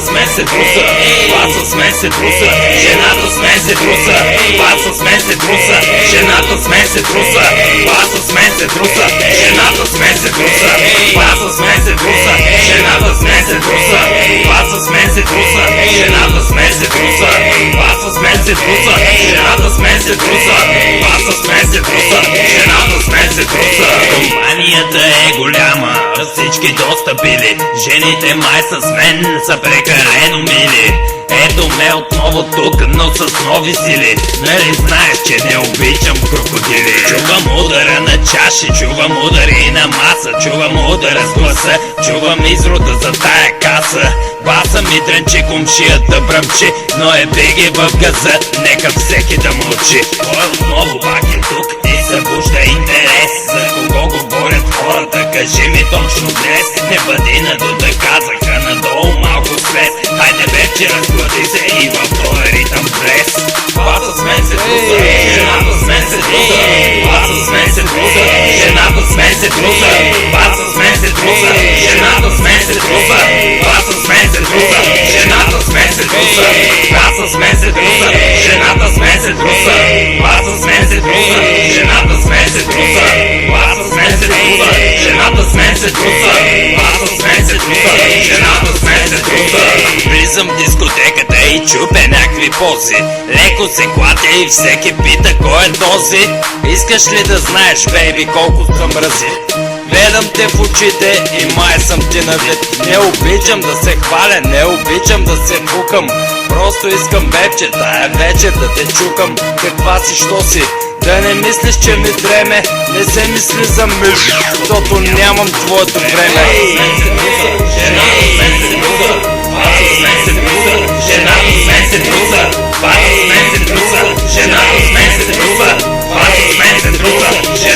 с мен се труса, баса с мен се труса, жената с мен се труса, баса с мен се труса, жената с мен се труса, баса с мен се труса, жената с мен се труса, баса с мен се труса, жената с мен се труса, баса с мен се труса, жената с мен се труса, баса с мен се труса, жената с мен се труса, баса с мен се труса, жената с мен се труса. Компанията е голяма, всички доста били, жените май с мен са прекалено мили. Ето ме отново тук, но с нови сили. Нали знаеш, че не обичам крокодили. Чувам удара на чаши, чувам удари на маса, чувам удара с гласа, чувам изрода за тая каса. Баса ми дрънчи, комшията бръмчи, но е биги в газа, нека всеки да мълчи. Кой отново пак е тук и събужда интерес? За кого говорят хората, кажи ми точно днес. Не бъди надута, казаха надолу малко слез. Хайде вече разглади се и в този ритъм плес. Баса с мен се труса, жената с мен се труса, баса с мен се труса, жената с мен се труса, баса с мен се труса, жената с мен се труса, баса с мен се труса, жената с мен се труса, баса с мен се труса, жената с мен се труса, баса с мен се труса, жената с мен се труса, баса с мен се труса, жената с мен се труса, баса с мен се труса, жената с мен се труса. Влизам в дискотеката и чупя някакви пози, леко се клатя и всеки пита кой е този. Искаш ли да знаеш, бейби, колко съм мрази? Гледам те в очите и май съм ти на вид. Не обичам да се хваля, не обичам да се пукам. Просто искам бебче тая вечер да те чукам. Каква си, що си? Да не мислиш, че ми дреме, не се мисли за мъж, защото нямам твоето време. Жената с мен се труса, баса с мен се труса, жената с мен се труса, баса с мен се труса, жената с мен се труса, баса с мен се труса,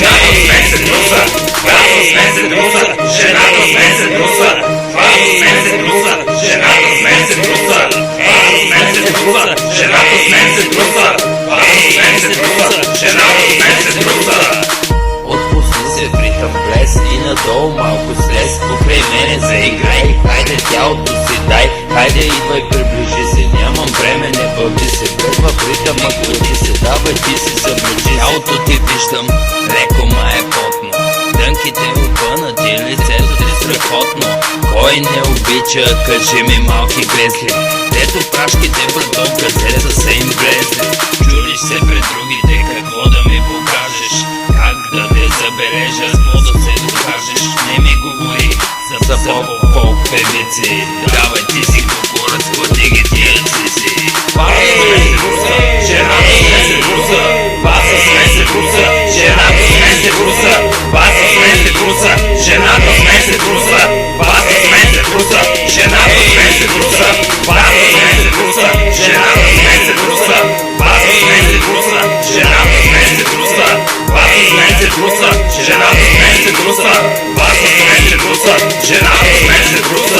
жената с мен се труса, баса с мен се труса, жената с мен се труса, баса с мен се труса, жената с мен се труса, баса с мен се труса, жената с мен се труса, баса с мен се труса, жената с мен се труса. Отпусни се в ритъм плес и надолу малко слез. Покрай мене заиграй, хайде тялото си дай, хайде идвай приближи се. Нямам време, не бъби се, влез в ритъма, клати се, давай ти си съближи. Тялото ти виждам, леко ма е потно, дънките опънати, лицето ти страхотно. Кой не обича, кажи ми малки грезли, дето прашките братом газета са им влезли. Чудиш се пред другите какво да ми покажеш, как да те забележа, с какво да се докажеш. Не ми говори за поп певици, давай ти си кукура, склати ги тия цици. Баса с мен се труса, жената с мен се труса, баса с мен се труса, жената с мен се труса, баса с мен се труса, жената с мен се труса, баса с мен се труса, жената с мен се труса, баса с мен се труса, жената с мен се труса, баса с мен се труса, жената с мен се труса, баса с мен се труса, жената с мен се труса, баса с мен се труса, жената с мен се труса.